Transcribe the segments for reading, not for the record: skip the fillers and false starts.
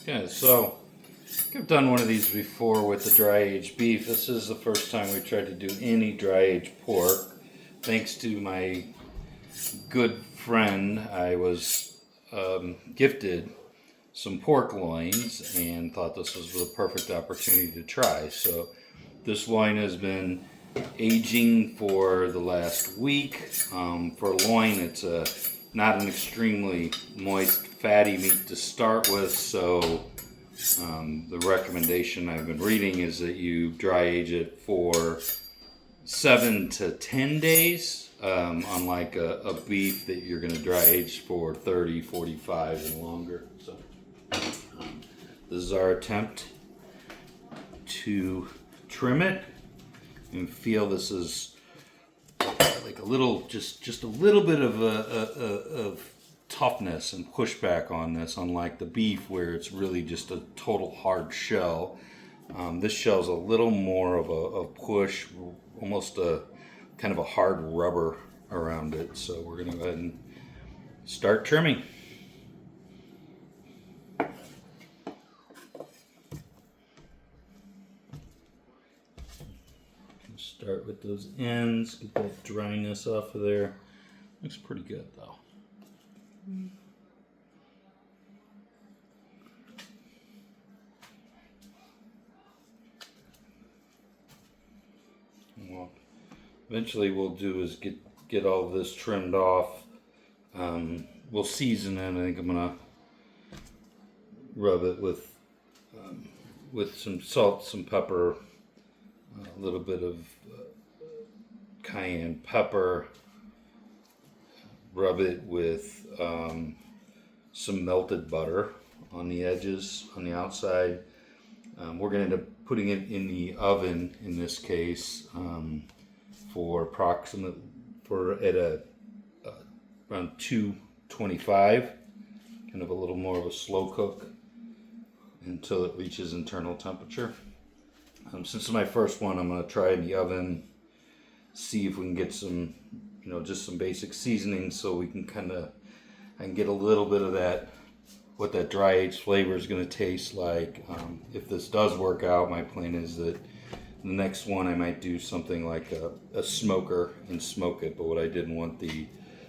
Yeah, so I've done one of these before with the dry aged beef. This is the first time we tried to do any dry aged pork. Thanks to my good friend, I was gifted some pork loins and thought this was the perfect opportunity to try. So this loin has been aging for the last week. For loin, it's not an extremely moist, fatty meat to start with, so the recommendation I've been reading is that you dry age it for 7 to 10 days, unlike a beef that you're going to dry age for 30, 45 and longer. So this is our attempt to trim it and feel this is like a little, just a little bit of toughness and pushback on this, unlike the beef where it's really just a total hard shell. This shell's a little more of a push, almost a kind of a hard rubber around it. So we're gonna go ahead and start trimming. Start with those ends, get that dryness off of there. Looks pretty good though. Well, eventually we'll do is get all of this trimmed off. We'll season it. I think I'm gonna rub it with some salt, some pepper, a little bit of cayenne pepper, rub it with some melted butter on the edges, on the outside. We're going to end up putting it in the oven in this case for around 225, kind of a little more of a slow cook until it reaches internal temperature. Since it's my first one, I'm going to try in the oven, see if we can get some, just some basic seasoning so we can I can get a little bit of that, what that dry aged flavor is going to taste like. If this does work out, my plan is that the next one I might do something like a smoker and smoke it, but what I didn't want the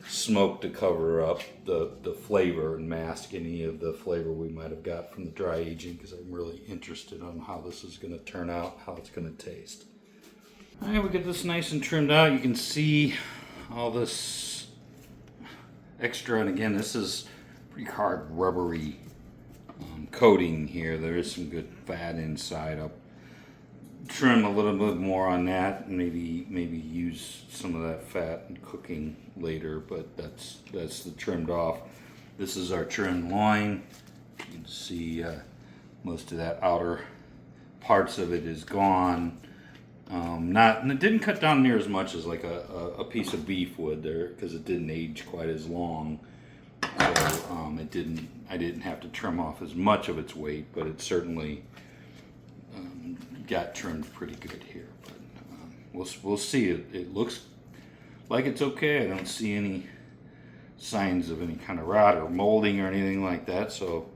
smoke to cover up the flavor and mask any of the flavor we might have got from the dry aging, because I'm really interested on how this is going to turn out, how it's going to taste. All right, we get this nice and trimmed out. You can see all this extra, and again, this is pretty hard rubbery coating here. There is some good fat inside. I'll trim a little bit more on that, and maybe use some of that fat in cooking later, but that's the trimmed off. This is our trimmed loin. You can see most of that outer parts of it is gone. It didn't cut down near as much as like a piece of beef would there, because it didn't age quite as long. So I didn't have to trim off as much of its weight, but it certainly got trimmed pretty good here. But we'll see. It looks like it's okay. I don't see any signs of any kind of rot or molding or anything like that, so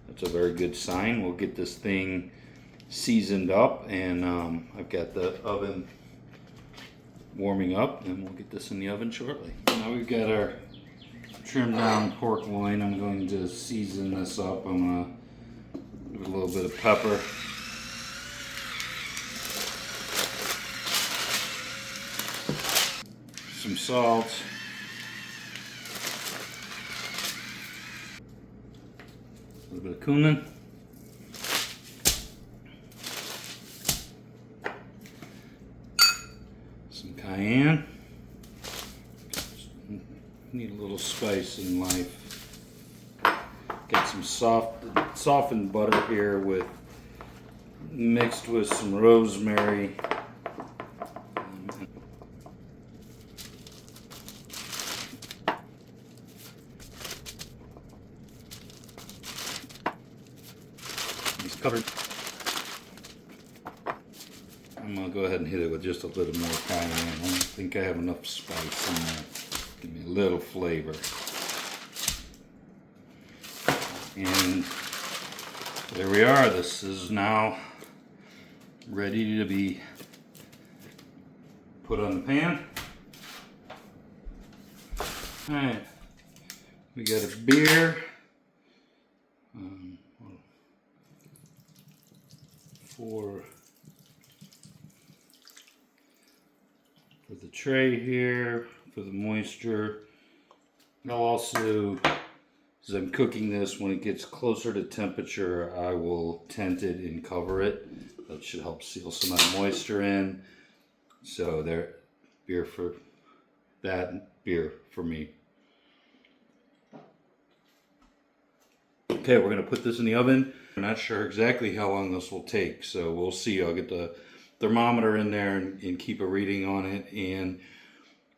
that's a very good sign. We'll get this thing seasoned up, and I've got the oven warming up, and we'll get this in the oven shortly. Now we've got our trimmed down pork loin. I'm going to season this up. I'm going to give it a little bit of pepper, some salt, a little bit of cumin, some cayenne. Need a little spice in life. Got some softened butter here mixed with some rosemary. He's covered. I'm gonna go ahead and hit it with just a little more cayenne. I don't think I have enough spice in there. Give me a little flavor. And There we are. This is now ready to be put on the pan. Alright, we got a beer. For the tray here, for the moisture. I'll also, as I'm cooking this, when it gets closer to temperature, I will tent it and cover it. That should help seal some of that moisture in. So there, beer for that, beer for me. Okay, we're gonna put this in the oven. I'm not sure exactly how long this will take, so we'll see. I'll get the thermometer in there and keep a reading on it, and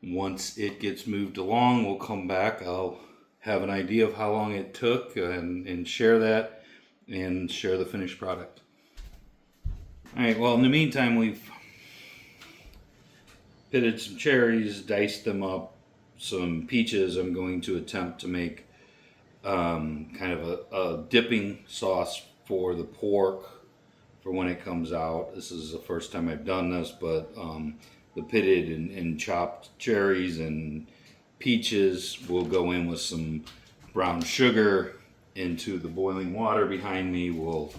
once it gets moved along, we'll come back. I'll have an idea of how long it took and share that and share the finished product. All right, well, in the meantime, we've pitted some cherries, diced them up, some peaches. I'm going to attempt to make kind of a dipping sauce for the pork for when it comes out. This is the first time I've done this, but the pitted and chopped cherries and peaches will go in with some brown sugar into the boiling water behind me. We'll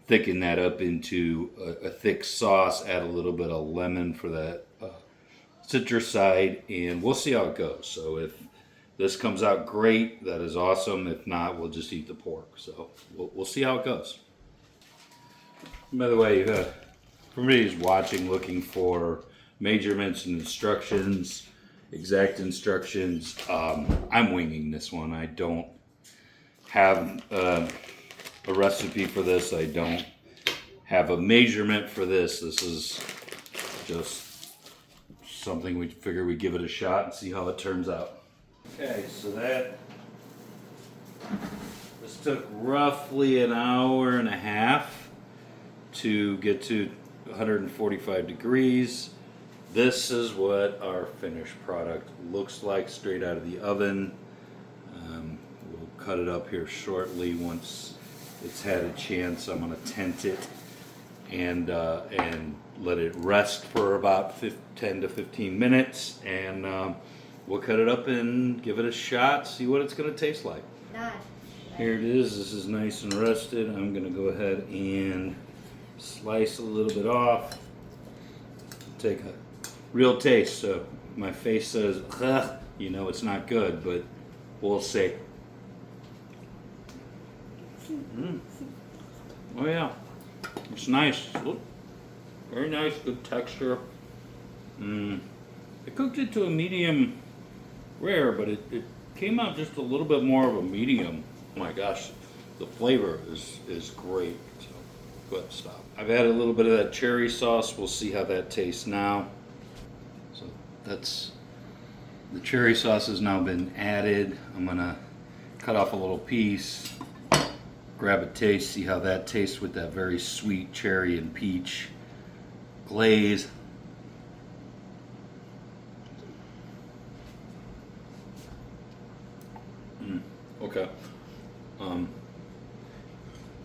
thicken that up into a thick sauce, add a little bit of lemon for that citrus side, and we'll see how it goes. So if this comes out great, that is awesome. If not, we'll just eat the pork. So we'll see how it goes. By the way, for everybody who's watching, looking for measurements and instructions, exact instructions, I'm winging this one. I don't have a recipe for this. I don't have a measurement for this. This is just something we figure we'd give it a shot and see how it turns out. Okay, so this took roughly an hour and a half to get to 145 degrees. This is what our finished product looks like straight out of the oven. We'll cut it up here shortly once it's had a chance. I'm going to tent it and let it rest for about 10 to 15 minutes, and we'll cut it up and give it a shot, see what it's going to taste like. Here it is. This is nice and rested. I'm going to go ahead and slice a little bit off. Take a real taste. So my face says, ugh, you know it's not good, but we'll see. Oh yeah, it's nice. Look, very nice, good texture. I cooked it to a medium rare, but it came out just a little bit more of a medium. Oh my gosh, the flavor is great. So go ahead and stop. I've added a little bit of that cherry sauce. We'll see how that tastes now. So that's, the cherry sauce has now been added. I'm gonna cut off a little piece, grab a taste, see how that tastes with that very sweet cherry and peach glaze. Okay.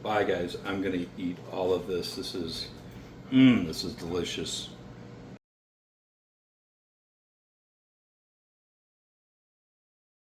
Bye guys. I'm gonna eat all of this. This is delicious.